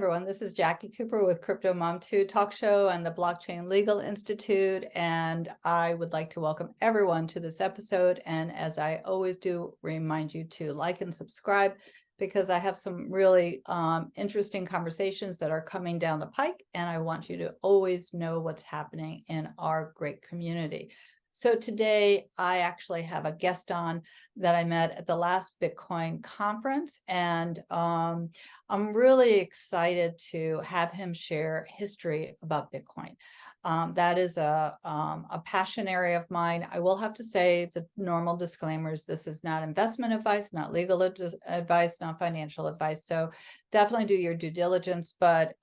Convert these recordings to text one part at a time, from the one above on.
everyone. This is Jackie Cooper with CryptoMom2 Talk Show and the Blockchain Legal Institute. And I would like to welcome everyone to this episode. And as I always do, remind you to like and subscribe because I have some really interesting conversations that are coming down the pike. And I want you to always know what's happening in our great community. So today I actually have a guest on that I met at the last Bitcoin conference, and I'm really excited to have him share history about Bitcoin. That is a passion area of mine. I will have to say the normal disclaimers: this is not investment advice, not legal advice, not financial advice. So definitely do your due diligence. But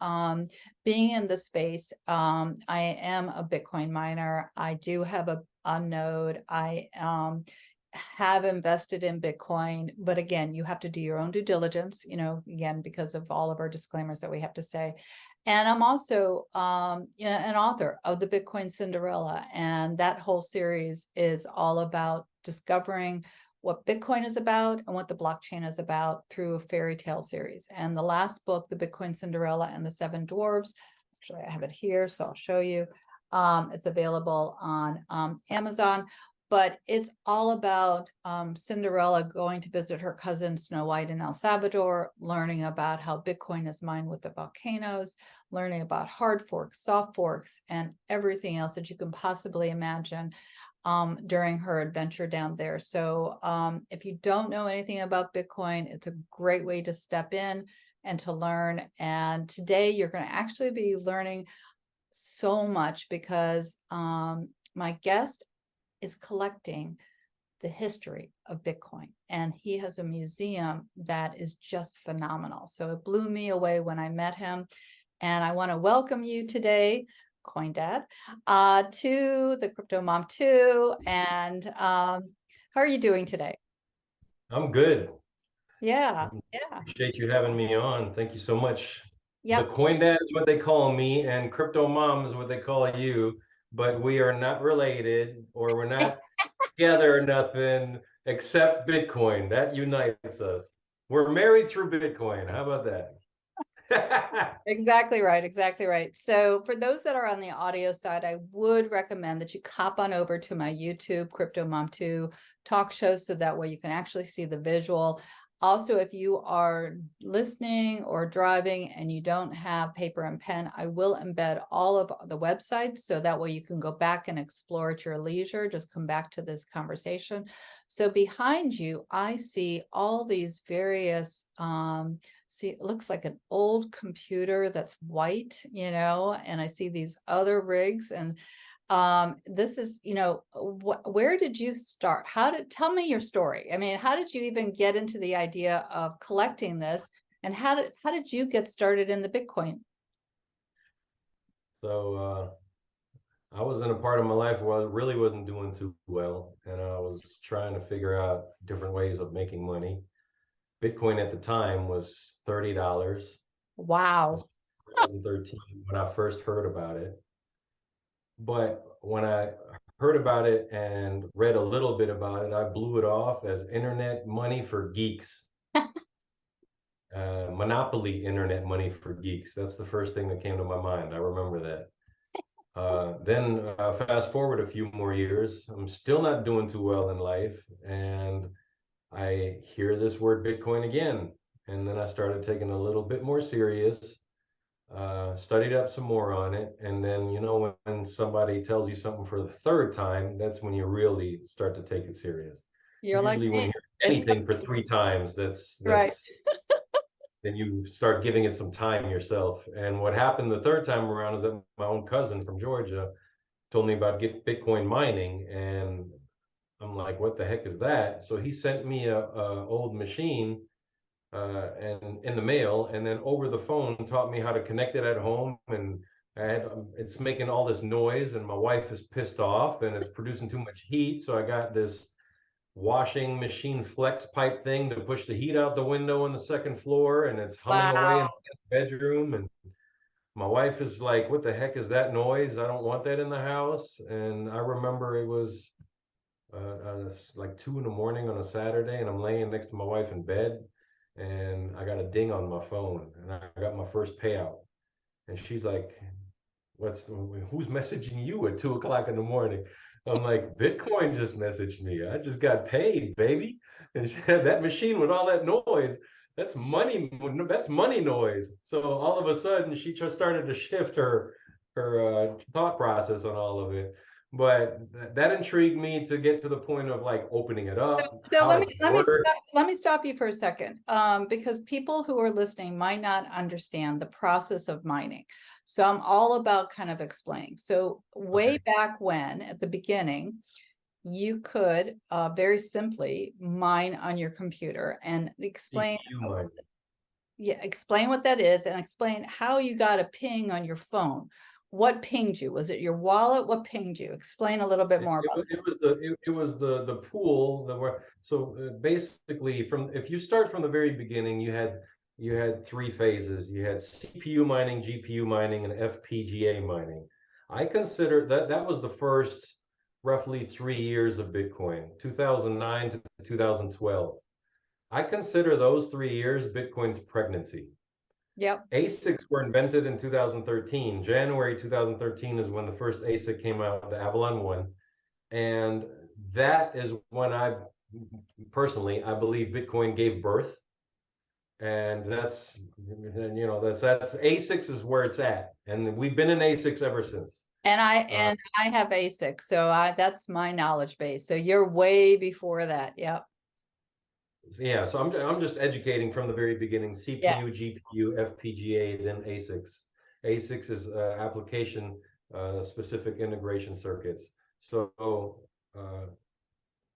being in the space, I am a Bitcoin miner. I do have a Node. I have invested in Bitcoin, but again, you have to do your own due diligence, again, because of all of our disclaimers that we have to say. And I'm also an author of the Bitcoin Cinderella, and that whole series is all about discovering what Bitcoin is about and what the blockchain is about through a fairy tale series. And the last book, The Bitcoin Cinderella and the Seven Dwarves, actually I have it here, so I'll show you. It's available on Amazon, but it's all about Cinderella going to visit her cousin Snow White in El Salvador, learning about how Bitcoin is mined with the volcanoes, learning about hard forks, soft forks, and everything else that you can possibly imagine during her adventure down there. So if you don't know anything about Bitcoin, it's a great way to step in and to learn. And today you're going to actually be learning so much because my guest is collecting the history of Bitcoin, and he has a museum that is just phenomenal. So it blew me away when I met him, and I want to welcome you today, CoinDad, to the Crypto Mom 2. And how are you doing today? I'm good. Yeah. Appreciate you having me on. Thank you so much. The Yep. CoinDad is what they call me, and Crypto Mom is what they call you. But we are not related, or we're not together or nothing except Bitcoin. That unites us. We're married through Bitcoin. How about that? Exactly right. Exactly right. So for those that are on the audio side, I would recommend that you hop on over to my YouTube Crypto Mom 2 Talk Show, so that way you can actually see the visual. Also, if you are listening or driving and you don't have paper and pen, I will embed all of the websites, so that way you can go back and explore at your leisure. Just come back to this conversation. So behind you, I see all these various see, it looks like an old computer that's white, and I see these other rigs. And this is, where did you start? Tell me your story. I mean, how did you even get into the idea of collecting this? And how did you get started in the Bitcoin? So I was in a part of my life where I really wasn't doing too well, and I was trying to figure out different ways of making money. Bitcoin at the time was $30. It was Wow. 2013 when I first heard about it. But when I heard about it and read a little bit about it, I blew it off as internet money for geeks. Monopoly internet money for geeks. That's the first thing that came to my mind. I remember that. Then fast forward a few more years, I'm still not doing too well in life, and I hear this word Bitcoin again. And then I started taking a little bit more serious, studied up some more on it. And then, when somebody tells you something for the third time, that's when you really start to take it serious. You're like Usually when me. you hear It's anything for three times, right. then you start giving it some time yourself. And what happened the third time around is that my own cousin from Georgia told me about Bitcoin mining, and I'm like, what the heck is that? So he sent me a old machine and in the mail, and then over the phone taught me how to connect it at home. And it's making all this noise, and my wife is pissed off, and it's producing too much heat. So I got this washing machine flex pipe thing to push the heat out the window on the second floor, and it's humming away in Wow. the bedroom. And my wife is like, what the heck is that noise? I don't want that in the house. And I remember it was like 2 in the morning on a Saturday, and I'm laying next to my wife in bed, and I got a ding on my phone, and I got my first payout. And she's like, who's messaging you at 2 o'clock in the morning? I'm like, Bitcoin just messaged me. I just got paid, baby. And she had that machine with all that noise. That's money. That's money noise. So all of a sudden, she just started to shift her thought process on all of it. But that intrigued me to get to the point of like opening it up. So How does it work? let me stop you for a second, because people who are listening might not understand the process of mining. So I'm all about kind of explaining. So way Okay. back when, at the beginning, you could very simply mine on your computer and explain. CPU mining. Yeah, explain what that is and explain how you got a ping on your phone. What pinged you? Was it your wallet? What pinged you? Explain a little bit more about that. It was the pool that were so basically from if you start from the very beginning, you had three phases. You had CPU mining, GPU mining, and FPGA mining. I consider that was the first roughly 3 years of Bitcoin, 2009 to 2012. I consider those 3 years Bitcoin's pregnancy. Yep. ASICs were invented in 2013. January 2013 is when the first ASIC came out, the Avalon 1. And that is when I personally, I believe Bitcoin gave birth. And that's ASICs is where it's at. And we've been in ASICs ever since. And Uh, I have ASIC, so that's my knowledge base. So you're way before that. Yep. yeah, so I'm just educating from the very beginning: Yeah. CPU, GPU, FPGA, then ASICs. ASICs is application specific integration circuits. So uh,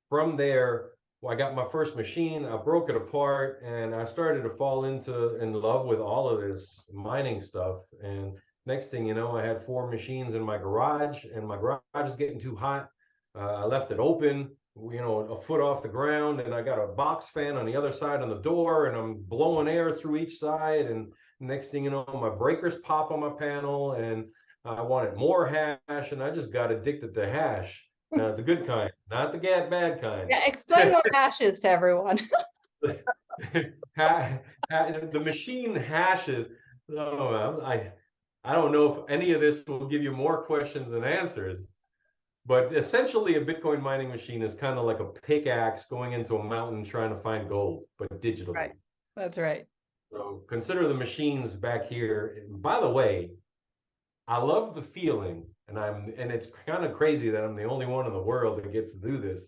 from there, well, I got my first machine, I broke it apart, and I started to fall into in love with all of this mining stuff. And next thing you know, I had four machines in my garage, and my garage is getting too hot. I left it open, a foot off the ground, and I got a box fan on the other side on the door, and I'm blowing air through each side. And next thing you know, my breakers pop on my panel, and I wanted more hash, and I just got addicted to hash. The good kind, not the bad kind. Yeah. Explain what hash is to everyone. The machine hashes. Oh, I don't know if any of this will give you more questions than answers, but essentially a Bitcoin mining machine is kind of like a pickaxe going into a mountain trying to find gold, but digitally. Right. That's right. So consider the machines back here. By the way, I love the feeling, and it's kind of crazy that I'm the only one in the world that gets to do this,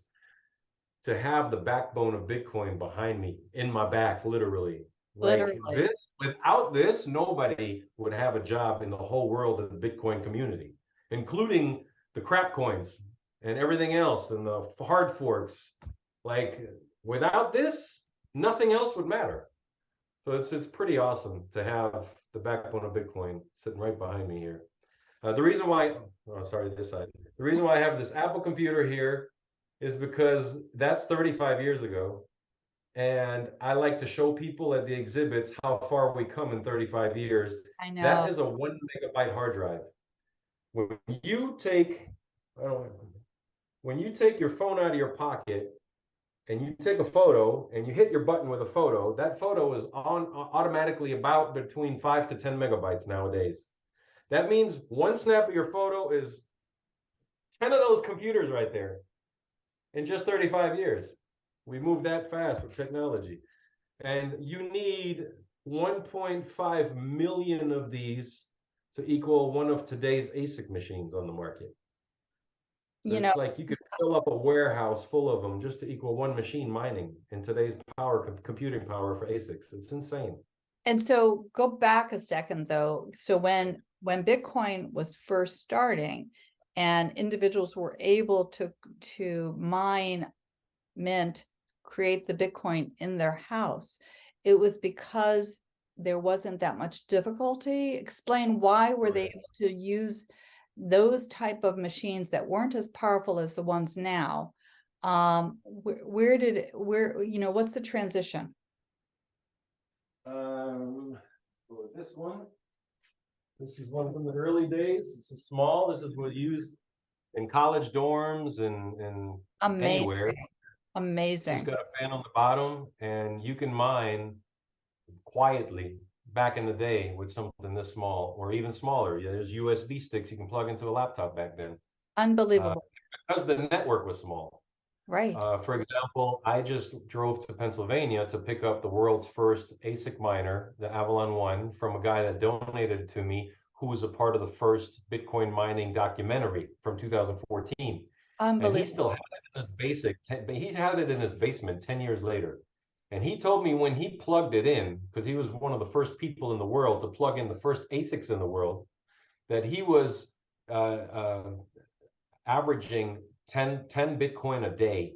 to have the backbone of Bitcoin behind me, in my back, literally. Like Literally. this, without this, nobody would have a job in the whole world of the Bitcoin community, including the crap coins and everything else and the hard forks. Like without this, nothing else would matter. So it's pretty awesome to have the backbone of Bitcoin sitting right behind me here. The reason why, oh, sorry, this side. The reason why I have this Apple computer here is because that's 35 years ago. And I like to show people at the exhibits how far we come in 35 years. I That know. is a 1 megabyte hard drive. When you take, I don't, when you take your phone out of your pocket and you take a photo and you hit your button with a photo, that photo is on automatically about between 5 to 10 megabytes nowadays. That means one snap of your photo is 10 of those computers right there in just 35 years. We moved that fast with technology. And you need 1.5 million of these to equal one of today's ASIC machines on the market. So You know, it's like you could fill up a warehouse full of them just to equal one machine mining in today's computing power for ASICs. It's insane. and so go back a second though. So when Bitcoin was first starting and individuals were able to mine, mint, create the Bitcoin in their house, it was because there wasn't that much difficulty. Explain why were they able to use those type of machines that weren't as powerful as the ones now? What's the transition? This one. This is one from the early days. This is small. This is what used in college dorms and Amazing. anywhere. Just Amazing. got a fan on the bottom, and you can mine quietly back in the day with something this small or even smaller. Yeah, there's USB sticks you can plug into a laptop back then, uh, Unbelievable. because the network was small. Right. For example, I just drove to Pennsylvania to pick up the world's first ASIC miner, the Avalon One, from a guy that donated it to me, who was a part of the first Bitcoin mining documentary from 2014. And he still had Unbelievable. it in his he had it in his basement 10 years later. And he told me when he plugged it in, because he was one of the first people in the world to plug in the first ASICs in the world, that he was averaging 10 Bitcoin a day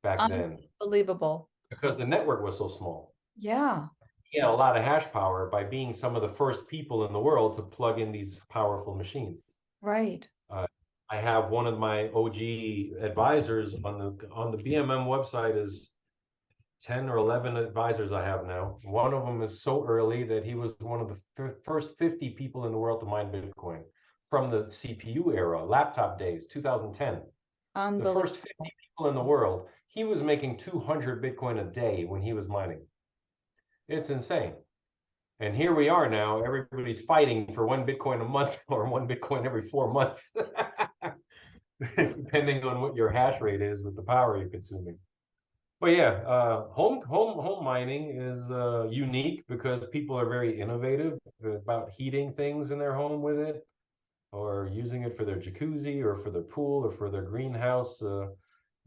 back then Unbelievable. because the network was so small. Yeah. He had a lot of hash power by being some of the first people in the world to plug in these powerful machines. Right. Uh, I have one of my OG advisors on the BMM website is 10 or 11 advisors I have now. One of them is so early that he was one of the first 50 people in the world to mine Bitcoin from the CPU era, laptop days, 2010. The first 50 Unbelievable. people in the world, he was making 200 Bitcoin a day when he was mining. It's insane. And here we are now, everybody's fighting for 1 Bitcoin a month or 1 Bitcoin every 4 months, depending on what your hash rate is with the power you're consuming. But yeah, home mining is unique because people are very innovative about heating things in their home with it, or using it for their jacuzzi, or for their pool, or for their greenhouse.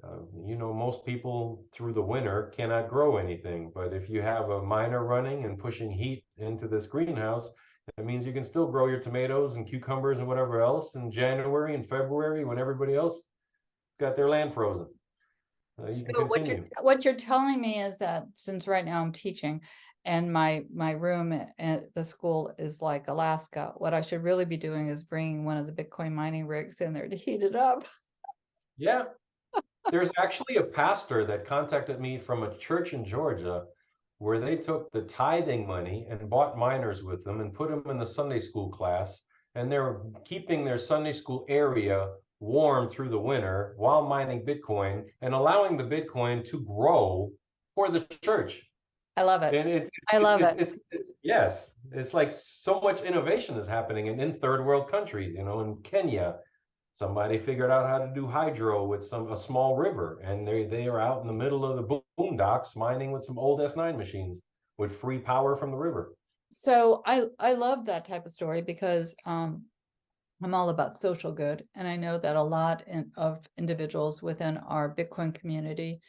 Most people through the winter cannot grow anything, but if you have a miner running and pushing heat into this greenhouse, that means you can still grow your tomatoes and cucumbers and whatever else in January and February when everybody else got their land frozen. You So can what you're continue. what you're telling me is that since right now I'm teaching and my room at the school is like Alaska, what I should really be doing is bringing one of the Bitcoin mining rigs in there to heat it up. Yeah, there's actually a pastor that contacted me from a church in Georgia where they took the tithing money and bought miners with them and put them in the Sunday school class. And they're keeping their Sunday school area warm through the winter while mining Bitcoin and allowing the Bitcoin to grow for the church. I love it. And I love it. yes, it's like so much innovation is happening in third world countries, in Kenya. Somebody figured out how to do hydro with a small river, and they are out in the middle of the boondocks mining with some old S9 machines with free power from the river. So I love that type of story because I'm all about social good, and I know that a lot of individuals within our Bitcoin community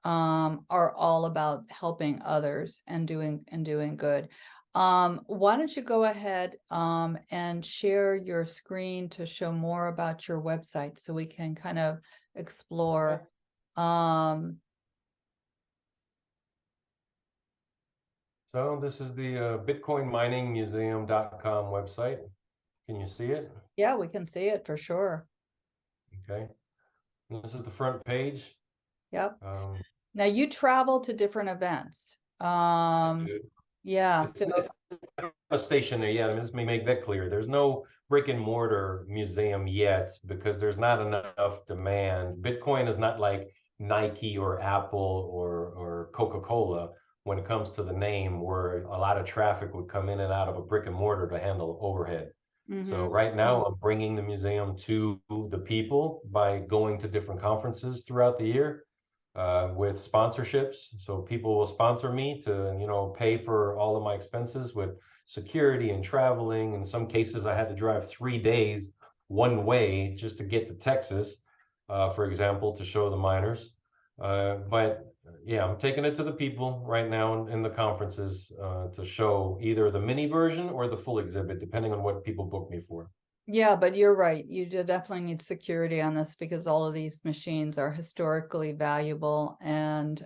are all about helping others and doing good. Why don't you go ahead and share your screen to show more about your website so we can kind of explore. So this is the bitcoinminingmuseum.com website. Can you see it? Yeah, we can see it for sure. Okay. And this is the front page. Yep. Um, Now you travel to different events. Yeah, so it's a station there yet. I mean, let's make that clear. There's no brick and mortar museum yet because there's not enough demand. Bitcoin is not like Nike or Apple or Coca-Cola when it comes to the name, where a lot of traffic would come in and out of a brick and mortar to handle overhead. So mhm. right now I'm bringing the museum to the people by going to different conferences throughout the year with sponsorships. So people will sponsor me to, pay for all of my expenses with security and traveling. In some cases, I had to drive 3 days one way just to get to Texas, for example, to show the miners. But yeah, I'm taking it to the people right now in the conferences to show either the mini version or the full exhibit, depending on what people book me for. Yeah, but you're right. You definitely need security on this because all of these machines are historically valuable and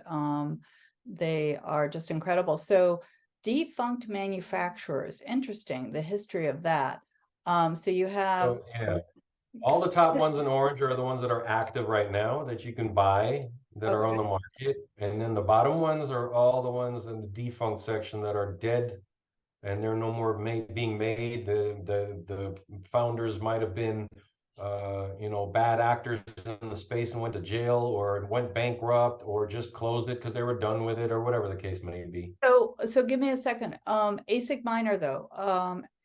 they are just incredible. So defunct manufacturers, interesting, the history of that. So you have So yeah, all the top ones in orange are the ones that are active right now that you can buy that are on the okay. market. And then the bottom ones are all the ones in the defunct section that are dead and they're no more being made. The founders might have been you know, bad actors in the space and went to jail or went bankrupt or just closed it because they were done with it or whatever the case may be. So give me a second. ASIC miner though,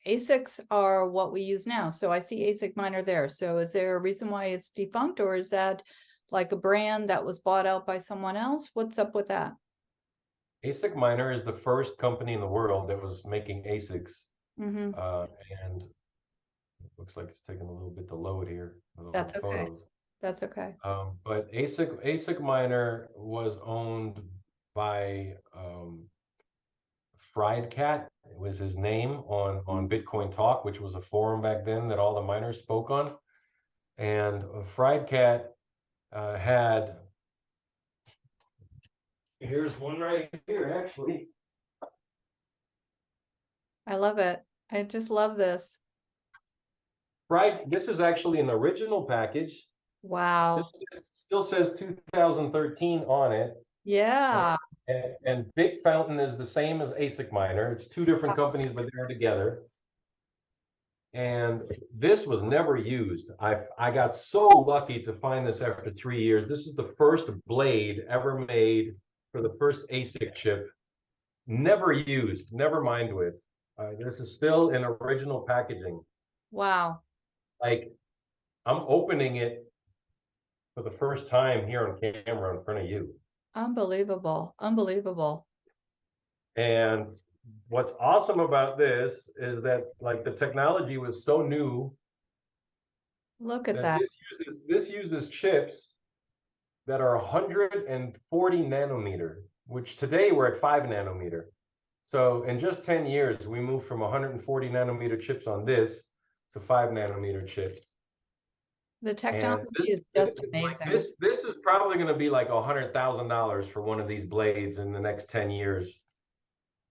ASICs are what we use now. So I see ASIC miner there. So is there a reason why it's defunct, or is that like a brand that was bought out by someone else? What's up with that? ASIC Miner is the first company in the world that was making ASICs, Mm-hmm. and it looks like it's taking a little bit to load here with all That's the okay. photos. That's okay. But ASIC Miner was owned by Fried Cat. It was his name on Bitcoin Talk, which was a forum back then that all the miners spoke on. And Fried Cat had, here's one right here, actually. I love it. I just love this. Fried, this is actually an original package. Wow. This still says 2013 on it. Yeah. And Big Fountain is the same as ASIC Miner. It's two different companies, but they're together. And this was never used. I got so lucky to find this after 3 years. This is the first blade ever made for the first ASIC chip. Never used, never mined with. This is still in original packaging. Wow. Like, I'm opening it for the first time here on camera in front of you. Unbelievable. Unbelievable. And what's awesome about this is that like the technology was so new Look at that that. this uses chips that are 140 nanometer, which today we're at 5 nanometer. So in just 10 years, we moved from 140 nanometer chips on this to 5 nanometer chips. The And technology is just amazing. this is probably going to be like $100,000 for one of these blades in the next 10 years.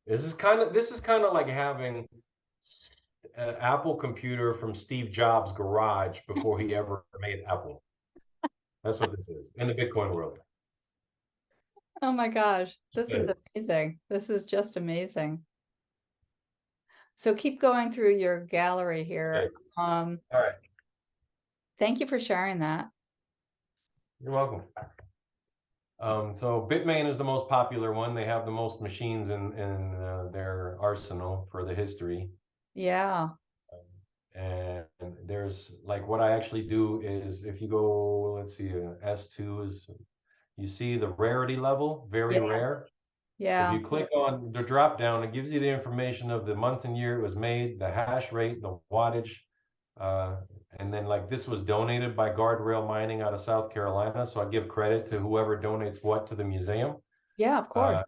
This is kind of like having an Apple computer from Steve Jobs' garage before he ever made Apple. That's what this is in the Bitcoin world. Oh my gosh, this is Okay. amazing. This is just amazing. So keep going through your gallery here. Okay. All right. Thank you for sharing that. You're welcome. So Bitmain is the most popular one. They have the most machines in their arsenal for the history. Yeah. And there's like what I actually do is if you go, let's see, S2 is, you see the rarity level, very Yes. rare. If Yeah. you click on the drop down, it gives you the information of the month and year it was made, the hash rate, the wattage, uh, and then like this was donated by Guardrail Mining out of South Carolina. So I give credit to whoever donates what to the museum. Yeah, of course. Uh,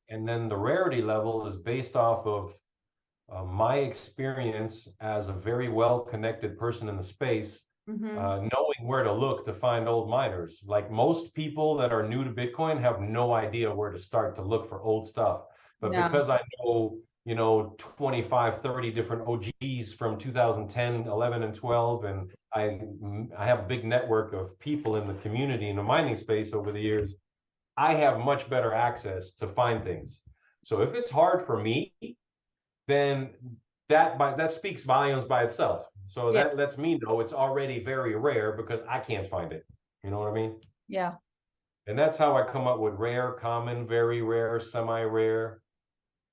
and then the rarity level is based off of my experience as a very well connected person in the space, Mm-hmm. knowing where to look to find old miners. Like most people that are new to Bitcoin have no idea where to start to look for old stuff. But No. because I know, you know, 25, 30 different OGs from 2010, 11, and 12, and I have a big network of people in the community in the mining space over the years, I have much better access to find things. So if it's hard for me, then that speaks volumes by itself. So Yeah. that lets me know it's already very rare because I can't find it. You know what I mean? Yeah. And that's how I come up with rare, common, very rare, semi-rare.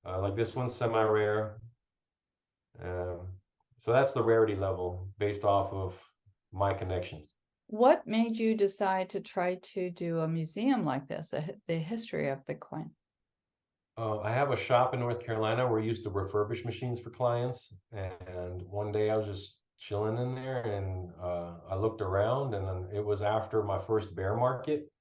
Like this one's semi-rare. Um, so that's the rarity level based off of my connections. What made you decide to try to do a museum like this, the history of Bitcoin? I have a shop in North Carolina where I used to refurbish machines for clients. And one day I was just chilling in there and I looked around and it was after my first bear market.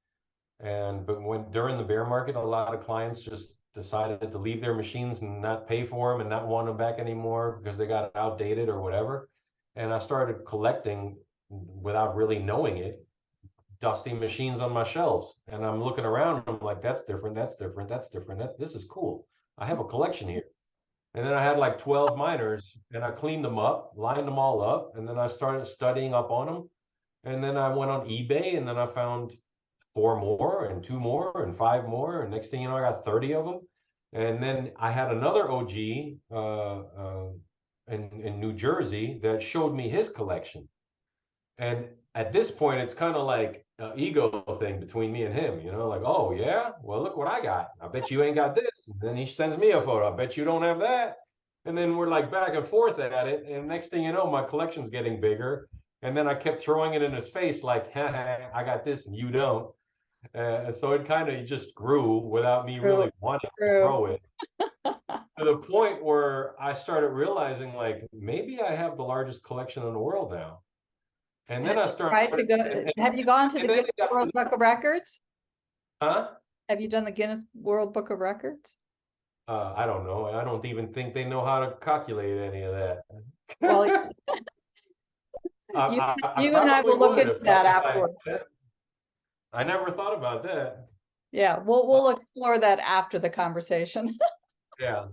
But when during the bear market, a lot of clients just decided to leave their machines and not pay for them and not want them back anymore because they got outdated or whatever. And I started collecting without really knowing it dusty machines on my shelves. And I'm looking around and I'm like, that's different, that's different, that's different. This is cool. I have a collection here. And then I had like 12 miners and I cleaned them up, lined them all up. And then I started studying up on them. And then I went on eBay and then I found four more and two more and five more. And next thing you know, I got 30 of them. And then I had another OG in New Jersey that showed me his collection. And at this point, it's kind of like an ego thing between me and him, like, oh, yeah, well, look what I got. I bet you ain't got this. And then he sends me a photo. I bet you don't have that. And then we're like back and forth at it. And next thing you know, my collection's getting bigger. And then I kept throwing it in his face like, I got this and you don't. So it kind of just grew without me True, really wanting to true. grow it, to the point where I started realizing, like, maybe I have the largest collection in the world now. And then Have I you started, tried to go, have you gone to the and then Guinness it got to World Book of Records? huh? Have you done the Guinness World Book of Records? I don't know. I don't even think they know how to calculate any of that. Well, you, I you and I probably will look would into if that I afterwards. I never thought about that. Yeah, we'll explore that after the conversation. Yeah.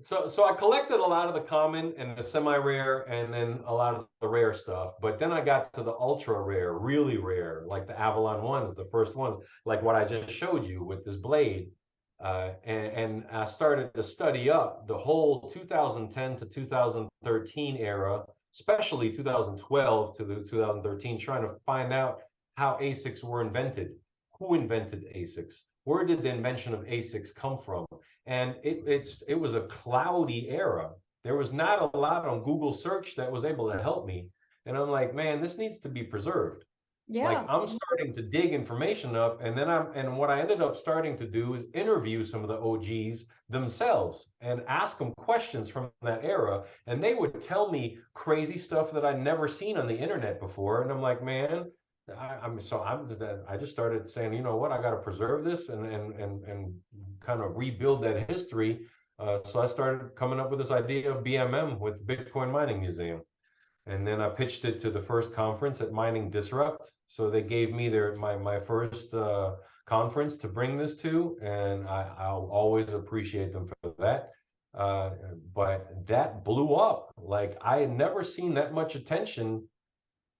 So I collected a lot of the common and the semi-rare and then a lot of the rare stuff. But then I got to the ultra rare, really rare, like the Avalon ones, the first ones, like what I just showed you with this blade. And I started to study up the whole 2010 to 2013 era, especially 2012 to the 2013, trying to find out how ASICs were invented, who invented ASICs, where did the invention of ASICs come from? And it was a cloudy era. There was not a lot on Google search that was able to help me. And I'm like, man, this needs to be preserved. Like Yeah, I'm starting to dig information up, and then what I ended up starting to do is interview some of the OGs themselves and ask them questions from that era, and they would tell me crazy stuff that I'd never seen on the internet before. And I'm like, man, I just started saying, you know what, I got to preserve this and kind of rebuild that history. So I started coming up with this idea of BMM with Bitcoin Mining Museum. And then I pitched it to the first conference at Mining Disrupt. So they gave me my first conference to bring this to, and I'll always appreciate them for that. Uh, but that blew up. Like I had never seen that much attention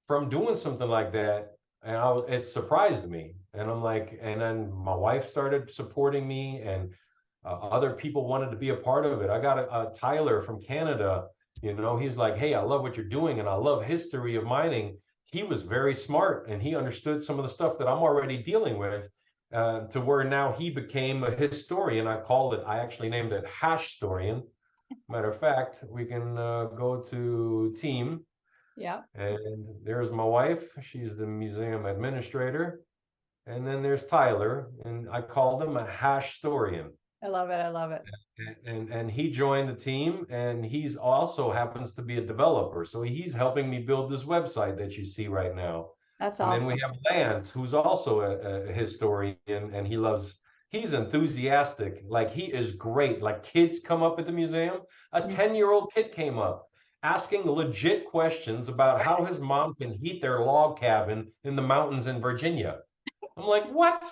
from doing something like that, and it surprised me. And I'm like, and then my wife started supporting me, and other people wanted to be a part of it. I got a Tyler from Canada. He's like, hey, I love what you're doing, and I love history of mining. He was very smart, and he understood some of the stuff that I'm already dealing with. To where now he became a historian. I actually named it Hash Storian. Matter of fact, we can go to team. yeah, And there's my wife. She's the museum administrator. And then there's Tyler, and I called him a hash historian. I love it. I love it. And he joined the team, and he's also happens to be a developer. So he's helping me build this website that you see right now. That's And then we awesome. have Lance, who's also a historian, and he's enthusiastic. Like he is great. Like kids come up at the museum. A Mm. 10-year-old kid came up asking legit questions about how his mom can heat their log cabin in the mountains in Virginia. I'm like, what?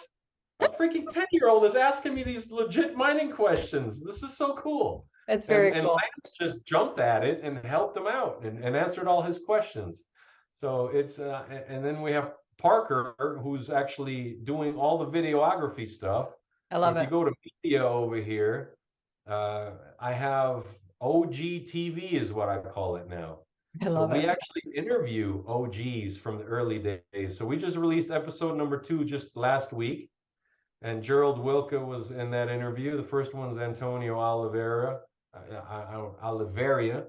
A freaking 10-year-old is asking me these legit mining questions. This is so cool. It's And very and cool. Lance just jumped at it and helped him out and answered all his questions. So it's and then we have Parker, who's actually doing all the videography stuff. I So love if you it. go to media over here, I have OG TV is what I call it now. I So love we it. actually interview OGs from the early days. So we just released episode number 2 just last week, and Gerald Wilke was in that interview. The first one's Antonio Oliveria,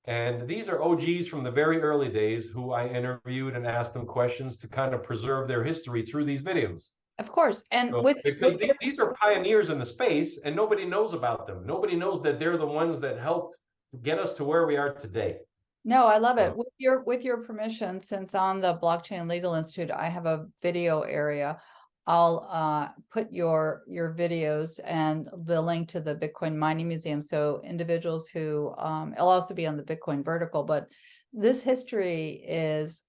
and these are OGs from the very early days who I interviewed and asked them questions to kind of preserve their history through these videos. Of course. And So, because these are pioneers in the space and nobody knows about them. Nobody knows that they're the ones that helped get us to where we are today. no, I love So, it. With your permission, since on the Blockchain Legal Institute, I have a video area. I'll put your videos and the link to the Bitcoin Mining Museum. So individuals who it'll also be on the Bitcoin vertical, but this history is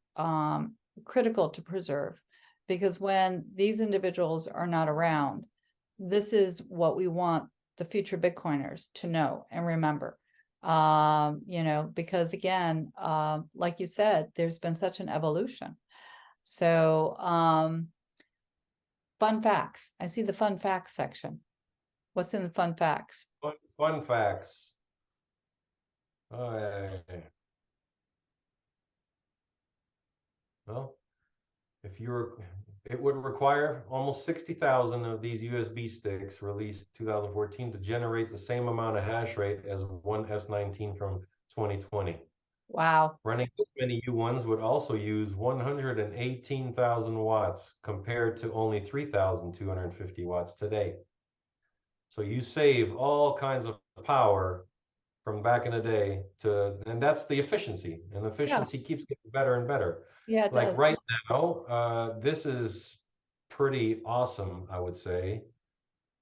critical to preserve, because when these individuals are not around, this is what we want the future Bitcoiners to know and remember. Because again, like you said, there's been such an evolution. So fun facts. I see the fun facts section. What's in the fun facts? fun facts. Uh, Well, if you're, it would require almost 60,000 of these USB sticks released 2014 to generate the same amount of hash rate as one S19 from 2020. Wow. Running this many U1s would also use 118,000 watts compared to only 3,250 watts today. So you save all kinds of power from back in the day and that's the efficiency, and Yeah. efficiency keeps getting better and better. Yeah, it Like does. right now, this is pretty awesome, I would say.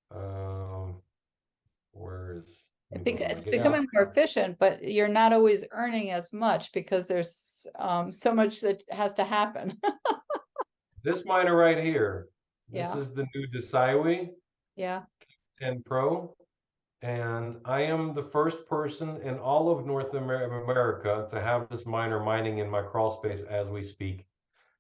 Um, let me go to my It's GitHub. becoming more efficient, but you're not always earning as much because there's so much that has to happen. This miner right here, this Yeah. is the new Desaiwi Yeah. 10 Pro. And I am the first person in all of North America to have this miner mining in my crawl space as we speak.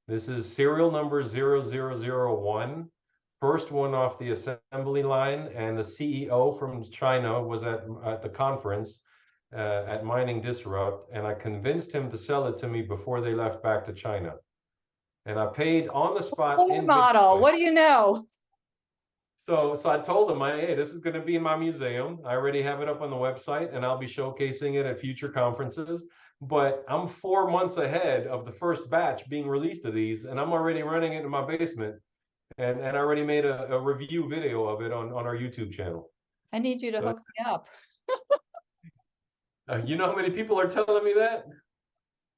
This is serial number 0001, first one off the assembly line, and the CEO from China was at the conference at Mining Disrupt, and I convinced him to sell it to me before they left back to China. And I paid on the spot Floor in model, Bitcoin. what do you know? So I told him, hey, this is going to be in my museum. I already have it up on the website, and I'll be showcasing it at future conferences. But I'm 4 months ahead of the first batch being released of these, and I'm already running it in my basement. And I already made a review video of it on our YouTube channel. I need you to So, hook me up. you know how many people are telling me that?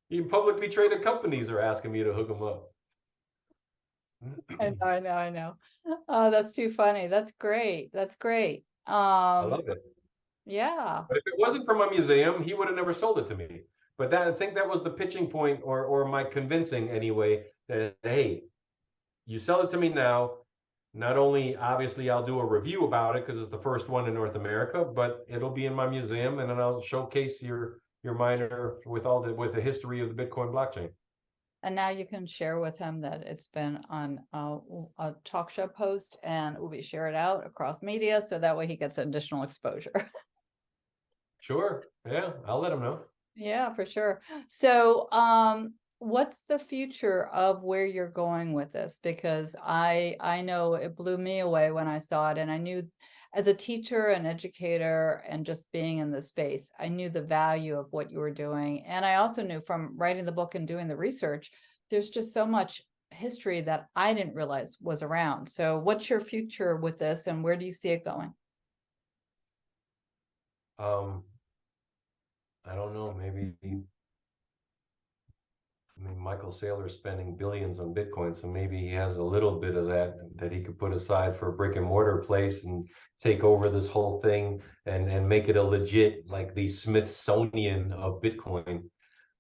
Even publicly traded companies are asking me to hook them up. I know. Oh, that's too funny. That's great. That's great. I love it. Yeah. But if it wasn't for my museum, he would have never sold it to me. But that, I think that was the pitching point, or my convincing anyway, that hey, you sell it to me now. Not only obviously I'll do a review about it because it's the first one in North America, but it'll be in my museum, and then I'll showcase your miner with the history of the Bitcoin blockchain. And now you can share with him that it's been on a talk show post, and we'll be share it out across media so that way he gets additional exposure. Sure. Yeah, I'll let him know. Yeah, for sure. So, what's the future of where you're going with this? Because I know it blew me away when I saw it, and I knew as a teacher and educator and just being in the space, I knew the value of what you were doing. And I also knew from writing the book and doing the research, there's just so much history that I didn't realize was around. So what's your future with this, and where do you see it going? I don't know, maybe, I mean, Michael Saylor's spending billions on Bitcoin, so maybe he has a little bit of that he could put aside for a brick and mortar place and take over this whole thing and make it a legit, like the Smithsonian of Bitcoin.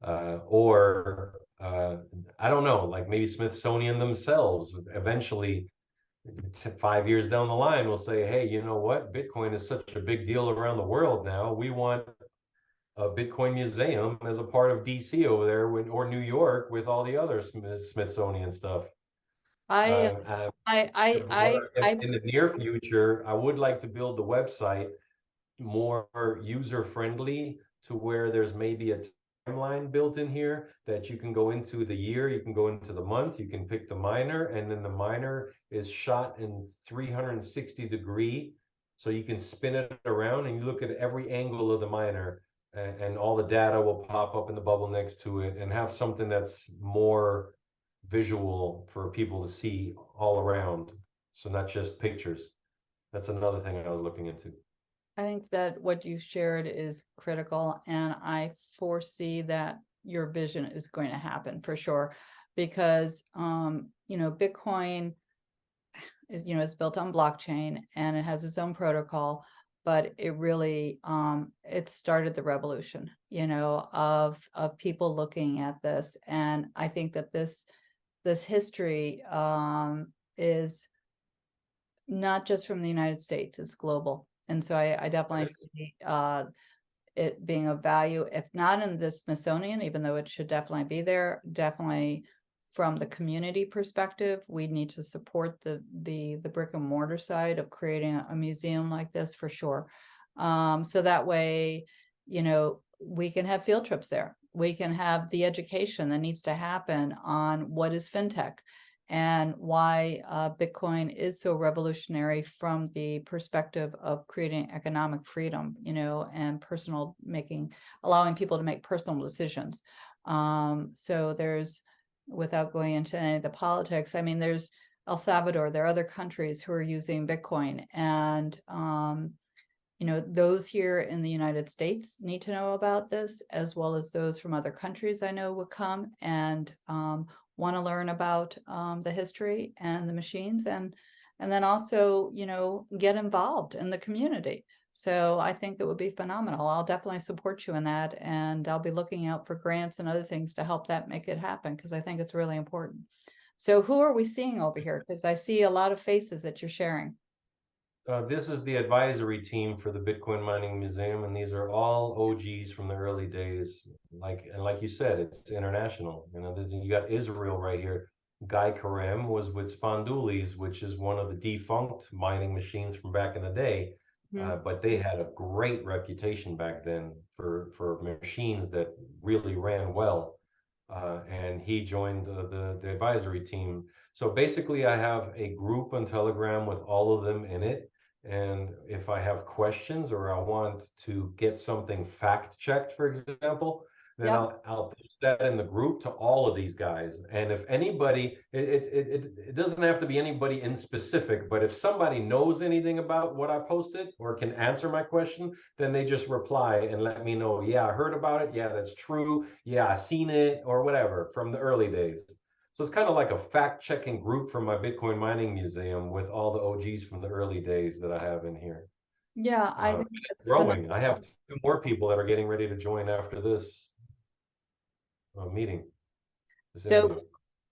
Or I don't know, like maybe Smithsonian themselves eventually 5 years down the line will say, hey, you know what? Bitcoin is such a big deal around the world now. We want a Bitcoin museum as a part of DC over there, or New York with all the other Smithsonian stuff. I, In the near future, I would like to build the website more user friendly to where there's maybe a timeline built in here that you can go into the year, you can go into the month, you can pick the miner, and then the miner is shot in 360-degree. So you can spin it around and you look at every angle of the miner, and all the data will pop up in the bubble next to it, and have something that's more visual for people to see all around. So not just pictures. That's another thing I was looking into. I think that what you shared is critical, and I foresee that your vision is going to happen for sure, because Bitcoin is built on blockchain and it has its own protocol, but it really it started the revolution, of people looking at this. And I think that this history is not just from the United States, it's global. And so I definitely see it being of value, if not in the Smithsonian, even though it should definitely be there, definitely from the community perspective, we need to support the brick and mortar side of creating a museum like this for sure. So that way, we can have field trips there. we can have the education that needs to happen on what is fintech and why Bitcoin is so revolutionary from the perspective of creating economic freedom, and allowing people to make personal decisions. So there's, without going into any of the politics, I mean, there's El Salvador, there are other countries who are using Bitcoin, and those here in the United States need to know about this, as well as those from other countries I know would come and want to learn about the history and the machines, and then also, get involved in the community. So I think it would be phenomenal. I'll definitely support you in that, and I'll be looking out for grants and other things to help that make it happen, because I think it's really important. So who are we seeing over here? Because I see a lot of faces that you're sharing. This is the advisory team for the Bitcoin Mining Museum, and these are all OGs from the early days. Like you said, it's international. You got Israel right here. Guy Karem was with Spondoolies, which is one of the defunct mining machines from back in the day. But they had a great reputation back then for machines that really ran well. And he joined the advisory team. So basically, I have a group on Telegram with all of them in it. And if I have questions or I want to get something fact checked, for example, then Yep. I'll post that in the group to all of these guys. And if anybody, it doesn't have to be anybody in specific, but if somebody knows anything about what I posted or can answer my question, then they just reply and let me know. Yeah, I heard about it. Yeah, that's true. Yeah, I seen it, or whatever from the early days. So it's kind of like a fact-checking group from my Bitcoin mining museum with all the OGs from the early days that I have in here. Yeah, I think It's it's growing. I phenomenal. have two more people that are getting ready to join after this meeting, this interview.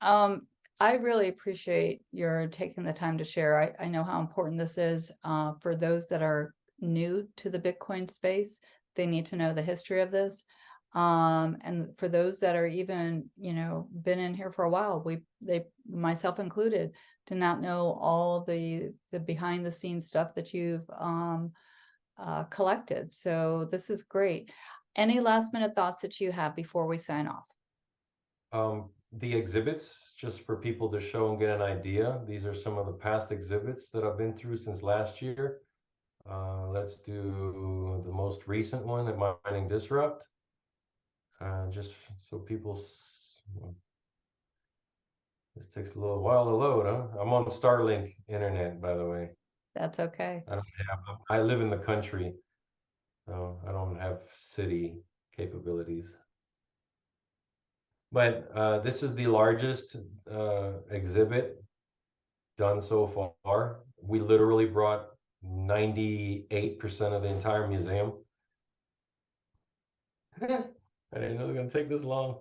So I really appreciate your taking the time to share. I know how important this is for those that are new to the Bitcoin space. They need to know the history of this. And for those that are even, been in here for a while, myself included, to not know all the behind the scenes stuff that you've collected. So this is great. Any last minute thoughts that you have before we sign off? The exhibits, just for people to show and get an idea. These are some of the past exhibits that I've been through since last year. Let's do the most recent one at Mining Disrupt. Just so this takes a little while to load, huh? I'm on Starlink internet, by the way. That's okay. I live in the country, so I don't have city capabilities. But this is the largest exhibit done so far. We literally brought 98% of the entire museum. I didn't know it was gonna take this long.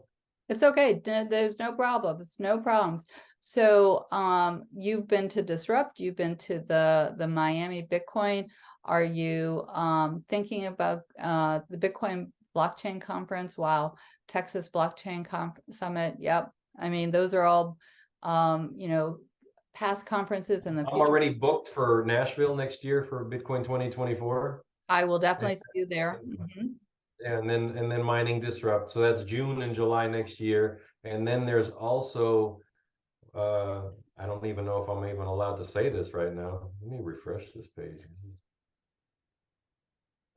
It's okay. There's no problems, no problems. So you've been to Disrupt, you've been to the Miami Bitcoin. Are you thinking about the Bitcoin blockchain conference? Wow, Texas blockchain summit. Yep. I mean, those are all past conferences in the I'm future. already booked for Nashville next year for Bitcoin 2024. I will definitely see you there. And then Mining Disrupt. So that's June and July next year. And then there's also I don't even know if I'm even allowed to say this right now. Let me refresh this page.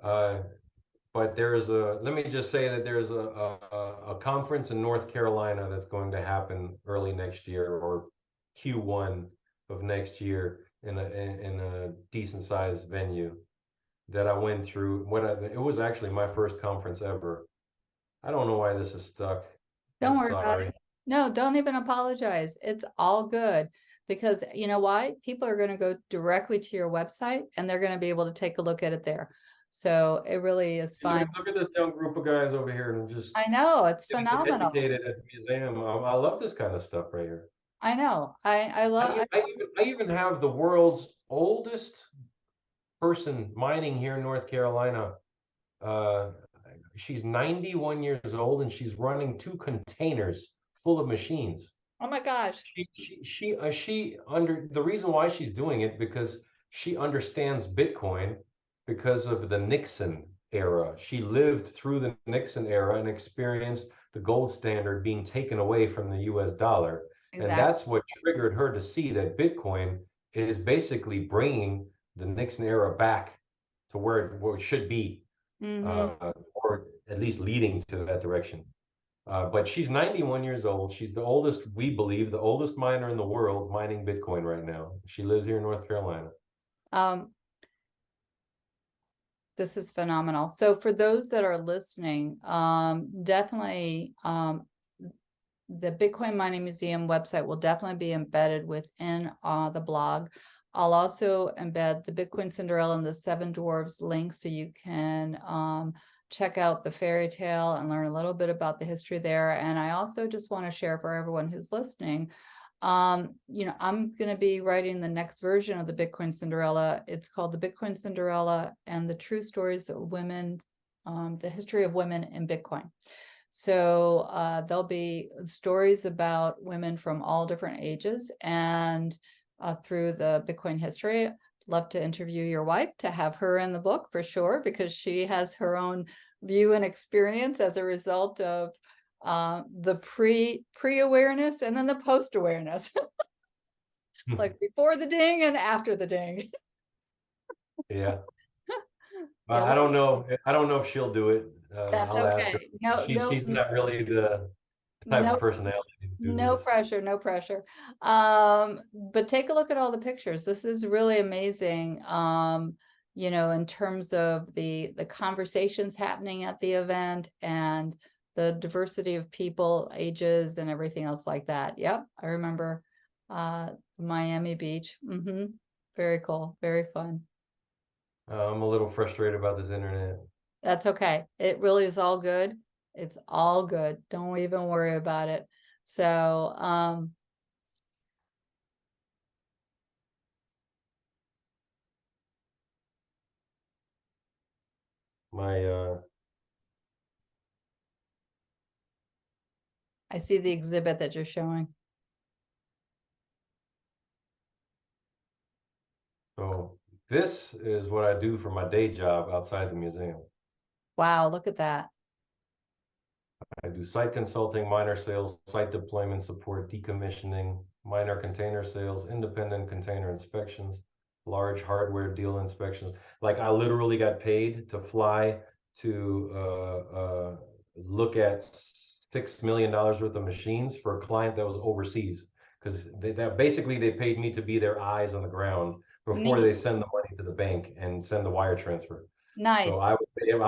But let me just say that there's a conference in North Carolina that's going to happen early next year, or Q1 of next year, in a decent sized venue that I went through. It was actually my first conference ever. I don't know why this is stuck. Don't I'm worry about sorry. it. No, don't even apologize. It's all good, because you know why? People are going to go directly to your website and they're going to be able to take a look at it there. So it really is fine. Look at this young group of guys over here and just I know, it's getting phenomenal. educated at the museum. I love this kind of stuff right here. I know. I love. I even have the world's oldest person mining here in North Carolina. Uh, she's 91 years old and she's running 2 containers full of machines. Oh my gosh. She under the reason why she's doing it because she understands Bitcoin because of the Nixon era. She lived through the Nixon era and experienced the gold standard being taken away from the US dollar. And Exactly. that's what triggered her to see that Bitcoin is basically bringing the Nixon era back to where it should be, Hmm. or at least leading to that direction. But she's 91 years old. She's the oldest, we believe, the oldest miner in the world mining Bitcoin right now. She lives here in North Carolina. Um, this is phenomenal. So for those that are listening, definitely the Bitcoin Mining Museum website will definitely be embedded within the blog. I'll also embed the Bitcoin Cinderella and the Seven Dwarves links so you can check out the fairy tale and learn a little bit about the history there. And I also just want to share for everyone who's listening, you know, I'm going to be writing the next version of the Bitcoin Cinderella. It's called the Bitcoin Cinderella and the True Stories of Women, the History of Women in Bitcoin. So there'll be stories about women from all different ages and through the Bitcoin history. Love to interview your wife to have her in the book for sure, because she has her own view and experience as a result of the pre-awareness and then the post-awareness, like before the ding and after the ding. Yeah. Yeah, I don't know. I don't know if she'll do it. that's I'll ask her. okay. No, She's not really the type of no, personality to do no this. pressure, no pressure. But take a look at all the pictures. This is really amazing. You know, in terms of the conversations happening at the event and the diversity of people, ages, and everything else like that. Yep, I remember Miami Beach. Very cool, very fun. I'm a little frustrated about this internet. That's okay. It really is all good. It's all good. Don't even worry about it. So, My I see the exhibit that you're showing. so this is what I do for my day job outside the museum. Wow, look at that. I do site consulting, miner sales, site deployment support, decommissioning, miner container sales, independent container inspections, large hardware deal inspections. Like I literally got paid to fly to look at $6 million worth of machines for a client that was overseas. Because that basically they paid me to be their eyes on the ground before Neat. they send the money to the bank and send the wire transfer. So Nice. I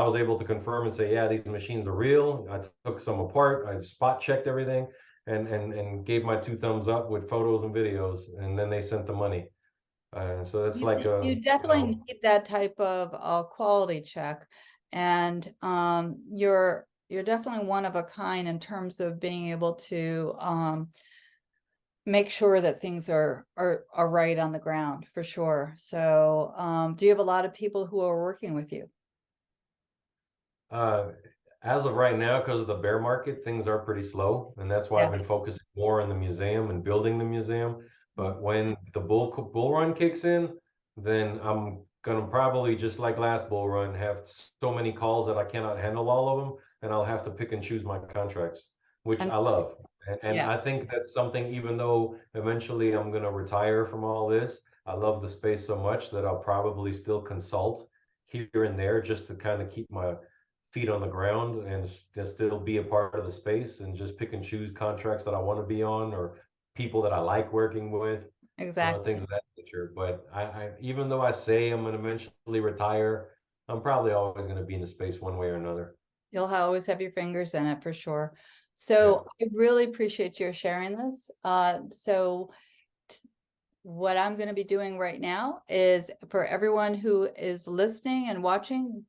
was able to confirm and say, yeah, these machines are real. I took some apart. I spot checked everything and gave my two thumbs up with photos and videos. And then they sent the money. So that's You, like a, you definitely need that type of quality check. And you're definitely one of a kind in terms of being able to make sure that things are right on the ground for sure. So do you have a lot of people who are working with you? uh, as of right now, because of the bear market, things are pretty slow. And that's why I've Yeah. been focusing more on the museum and building the museum. But when the bull run kicks in, then I'm gonna probably, just like last bull run, have so many calls that I cannot handle all of them, and I'll have to pick and choose my contracts, which And I love. And yeah, I think that's something, even though eventually I'm gonna retire from all this, I love the space so much that I'll probably still consult here and there just to kind of keep my feet on the ground and still be a part of the space and just pick and choose contracts that I want to be on, or people that I like working with, things exactly. of that nature. But even though I say I'm going to eventually retire, I'm probably always going to be in the space one way or another. You'll always have your fingers in it for sure. Yeah. So I really appreciate your sharing this. So what I'm going to be doing right now is for everyone who is listening and watching,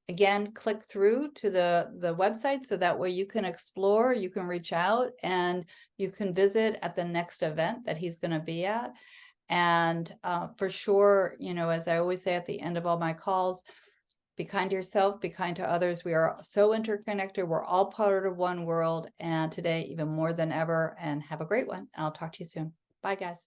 again, click through to the website so that way you can explore, you can reach out, and you can visit at the next event that he's going to be at. And for sure, you know, as I always say at the end of all my calls, be kind to yourself, be kind to others. We are so interconnected. We're all part of one world. And today, even more than ever, and have a great one. And I'll talk to you soon. Bye, guys.